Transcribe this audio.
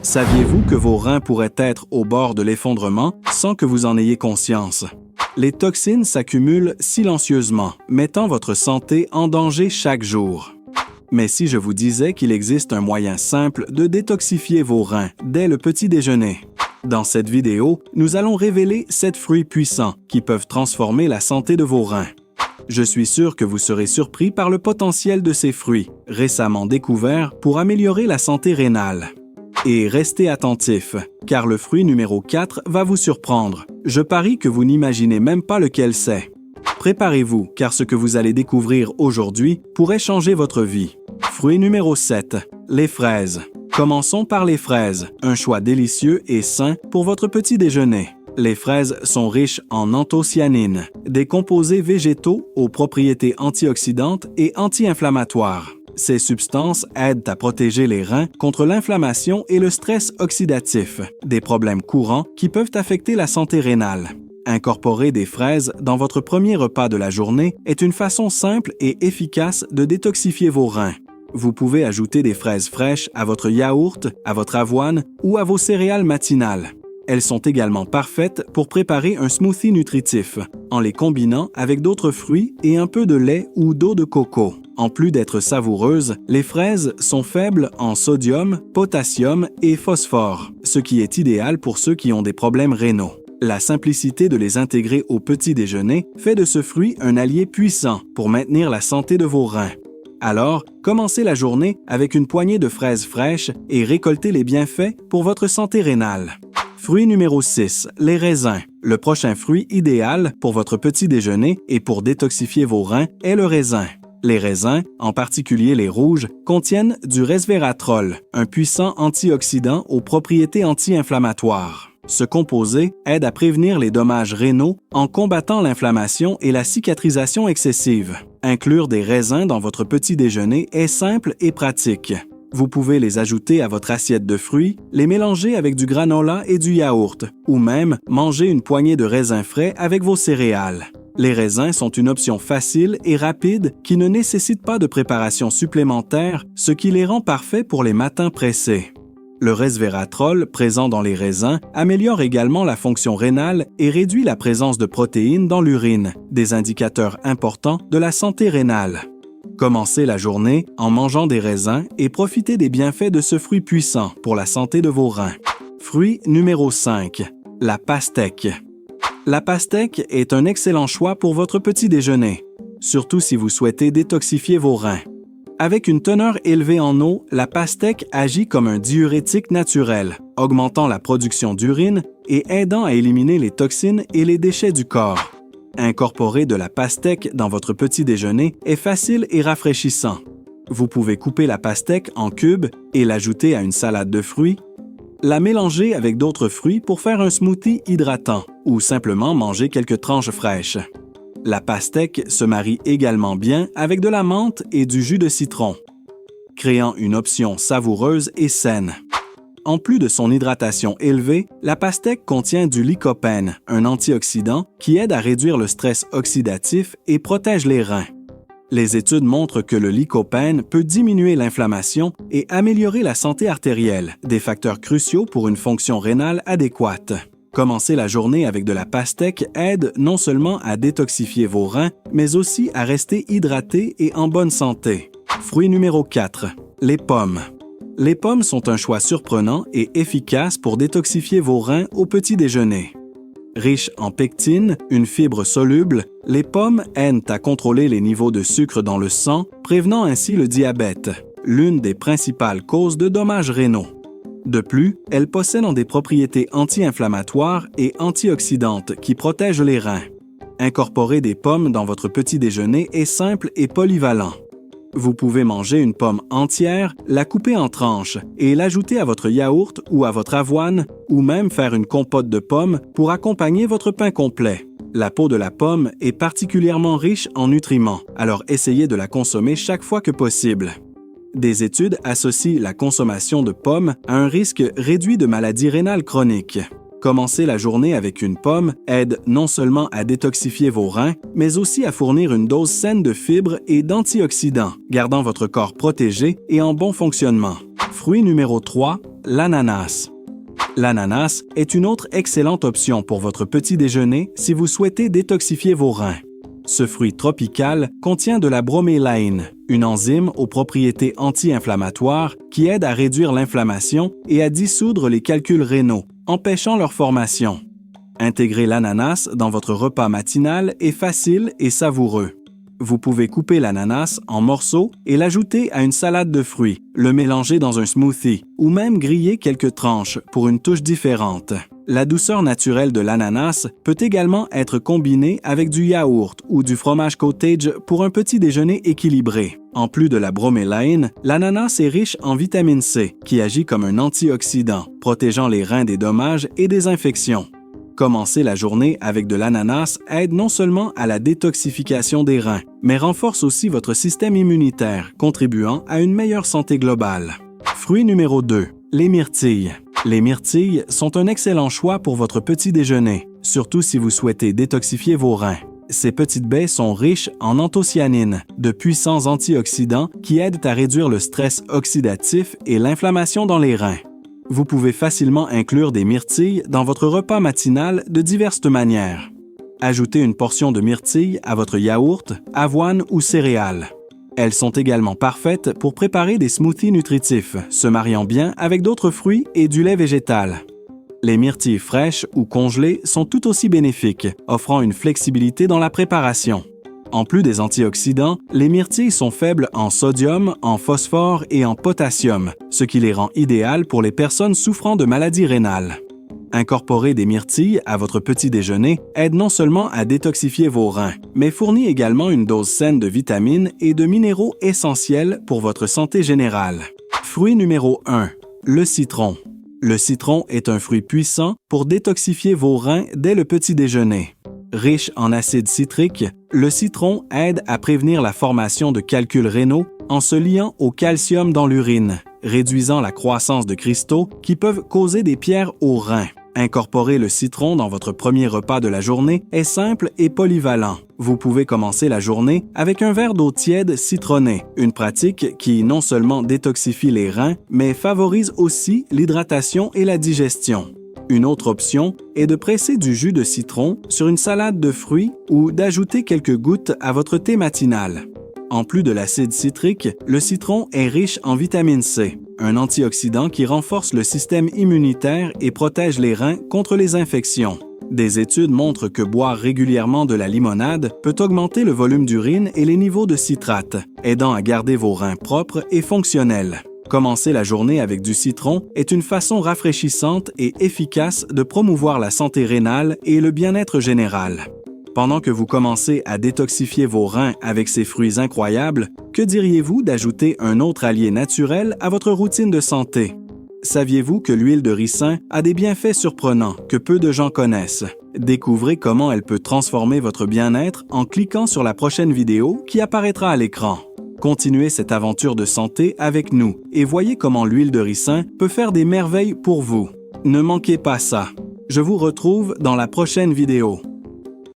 Saviez-vous que vos reins pourraient être au bord de l'effondrement sans que vous en ayez conscience? Les toxines s'accumulent silencieusement, mettant votre santé en danger chaque jour. Mais si je vous disais qu'il existe un moyen simple de détoxifier vos reins dès le petit déjeuner? Dans cette vidéo, nous allons révéler 7 fruits puissants qui peuvent transformer la santé de vos reins. Je suis sûr que vous serez surpris par le potentiel de ces fruits, récemment découverts pour améliorer la santé rénale. Et restez attentifs, car le fruit numéro 4 va vous surprendre. Je parie que vous n'imaginez même pas lequel c'est. Préparez-vous, car ce que vous allez découvrir aujourd'hui pourrait changer votre vie. Fruit numéro 7, les fraises. Commençons par les fraises, un choix délicieux et sain pour votre petit déjeuner. Les fraises sont riches en anthocyanines, des composés végétaux aux propriétés antioxydantes et anti-inflammatoires. Ces substances aident à protéger les reins contre l'inflammation et le stress oxydatif, des problèmes courants qui peuvent affecter la santé rénale. Incorporer des fraises dans votre premier repas de la journée est une façon simple et efficace de détoxifier vos reins. Vous pouvez ajouter des fraises fraîches à votre yaourt, à votre avoine ou à vos céréales matinales. Elles sont également parfaites pour préparer un smoothie nutritif, en les combinant avec d'autres fruits et un peu de lait ou d'eau de coco. En plus d'être savoureuses, les fraises sont faibles en sodium, potassium et phosphore, ce qui est idéal pour ceux qui ont des problèmes rénaux. La simplicité de les intégrer au petit déjeuner fait de ce fruit un allié puissant pour maintenir la santé de vos reins. Alors, commencez la journée avec une poignée de fraises fraîches et récoltez les bienfaits pour votre santé rénale. Fruit numéro 6, les raisins. Le prochain fruit idéal pour votre petit déjeuner et pour détoxifier vos reins est le raisin. Les raisins, en particulier les rouges, contiennent du resveratrol, un puissant antioxydant aux propriétés anti-inflammatoires. Ce composé aide à prévenir les dommages rénaux en combattant l'inflammation et la cicatrisation excessive. Inclure des raisins dans votre petit déjeuner est simple et pratique. Vous pouvez les ajouter à votre assiette de fruits, les mélanger avec du granola et du yaourt, ou même manger une poignée de raisins frais avec vos céréales. Les raisins sont une option facile et rapide qui ne nécessite pas de préparation supplémentaire, ce qui les rend parfaits pour les matins pressés. Le resveratrol présent dans les raisins améliore également la fonction rénale et réduit la présence de protéines dans l'urine, des indicateurs importants de la santé rénale. Commencez la journée en mangeant des raisins et profitez des bienfaits de ce fruit puissant pour la santé de vos reins. Fruit numéro 5, la pastèque. La pastèque est un excellent choix pour votre petit déjeuner, surtout si vous souhaitez détoxifier vos reins. Avec une teneur élevée en eau, la pastèque agit comme un diurétique naturel, augmentant la production d'urine et aidant à éliminer les toxines et les déchets du corps. Incorporer de la pastèque dans votre petit déjeuner est facile et rafraîchissant. Vous pouvez couper la pastèque en cubes et l'ajouter à une salade de fruits, la mélanger avec d'autres fruits pour faire un smoothie hydratant ou simplement manger quelques tranches fraîches. La pastèque se marie également bien avec de la menthe et du jus de citron, créant une option savoureuse et saine. En plus de son hydratation élevée, la pastèque contient du lycopène, un antioxydant qui aide à réduire le stress oxydatif et protège les reins. Les études montrent que le lycopène peut diminuer l'inflammation et améliorer la santé artérielle, des facteurs cruciaux pour une fonction rénale adéquate. Commencer la journée avec de la pastèque aide non seulement à détoxifier vos reins, mais aussi à rester hydraté et en bonne santé. Fruit numéro 4, les pommes. Les pommes sont un choix surprenant et efficace pour détoxifier vos reins au petit déjeuner. Riches en pectine, une fibre soluble, les pommes aident à contrôler les niveaux de sucre dans le sang, prévenant ainsi le diabète, l'une des principales causes de dommages rénaux. De plus, elles possèdent des propriétés anti-inflammatoires et antioxydantes qui protègent les reins. Incorporer des pommes dans votre petit déjeuner est simple et polyvalent. Vous pouvez manger une pomme entière, la couper en tranches et l'ajouter à votre yaourt ou à votre avoine, ou même faire une compote de pommes pour accompagner votre pain complet. La peau de la pomme est particulièrement riche en nutriments, alors essayez de la consommer chaque fois que possible. Des études associent la consommation de pommes à un risque réduit de maladies rénales chroniques. Commencer la journée avec une pomme aide non seulement à détoxifier vos reins, mais aussi à fournir une dose saine de fibres et d'antioxydants, gardant votre corps protégé et en bon fonctionnement. Fruit numéro 3, l'ananas. L'ananas est une autre excellente option pour votre petit déjeuner si vous souhaitez détoxifier vos reins. Ce fruit tropical contient de la bromélaïne, une enzyme aux propriétés anti-inflammatoires qui aide à réduire l'inflammation et à dissoudre les calculs rénaux, empêchant leur formation. Intégrer l'ananas dans votre repas matinal est facile et savoureux. Vous pouvez couper l'ananas en morceaux et l'ajouter à une salade de fruits, le mélanger dans un smoothie ou même griller quelques tranches pour une touche différente. La douceur naturelle de l'ananas peut également être combinée avec du yaourt ou du fromage cottage pour un petit déjeuner équilibré. En plus de la bromélaïne, l'ananas est riche en vitamine C qui agit comme un antioxydant, protégeant les reins des dommages et des infections. Commencer la journée avec de l'ananas aide non seulement à la détoxification des reins, mais renforce aussi votre système immunitaire, contribuant à une meilleure santé globale. Fruit numéro 2, les myrtilles. Les myrtilles sont un excellent choix pour votre petit déjeuner, surtout si vous souhaitez détoxifier vos reins. Ces petites baies sont riches en anthocyanines, de puissants antioxydants qui aident à réduire le stress oxydatif et l'inflammation dans les reins. Vous pouvez facilement inclure des myrtilles dans votre repas matinal de diverses manières. Ajoutez une portion de myrtilles à votre yaourt, avoine ou céréales. Elles sont également parfaites pour préparer des smoothies nutritifs, se mariant bien avec d'autres fruits et du lait végétal. Les myrtilles fraîches ou congelées sont tout aussi bénéfiques, offrant une flexibilité dans la préparation. En plus des antioxydants, les myrtilles sont faibles en sodium, en phosphore et en potassium, ce qui les rend idéales pour les personnes souffrant de maladies rénales. Incorporer des myrtilles à votre petit déjeuner aide non seulement à détoxifier vos reins, mais fournit également une dose saine de vitamines et de minéraux essentiels pour votre santé générale. Fruit numéro 1, le citron. Le citron est un fruit puissant pour détoxifier vos reins dès le petit déjeuner. Riche en acide citrique, le citron aide à prévenir la formation de calculs rénaux en se liant au calcium dans l'urine, réduisant la croissance de cristaux qui peuvent causer des pierres aux reins. Incorporer le citron dans votre premier repas de la journée est simple et polyvalent. Vous pouvez commencer la journée avec un verre d'eau tiède citronnée, une pratique qui non seulement détoxifie les reins, mais favorise aussi l'hydratation et la digestion. Une autre option est de presser du jus de citron sur une salade de fruits ou d'ajouter quelques gouttes à votre thé matinal. En plus de l'acide citrique, le citron est riche en vitamine C, un antioxydant qui renforce le système immunitaire et protège les reins contre les infections. Des études montrent que boire régulièrement de la limonade peut augmenter le volume d'urine et les niveaux de citrate, aidant à garder vos reins propres et fonctionnels. Commencer la journée avec du citron est une façon rafraîchissante et efficace de promouvoir la santé rénale et le bien-être général. Pendant que vous commencez à détoxifier vos reins avec ces fruits incroyables, que diriez-vous d'ajouter un autre allié naturel à votre routine de santé? Saviez-vous que l'huile de ricin a des bienfaits surprenants que peu de gens connaissent? Découvrez comment elle peut transformer votre bien-être en cliquant sur la prochaine vidéo qui apparaîtra à l'écran. Continuez cette aventure de santé avec nous et voyez comment l'huile de ricin peut faire des merveilles pour vous. Ne manquez pas ça. Je vous retrouve dans la prochaine vidéo.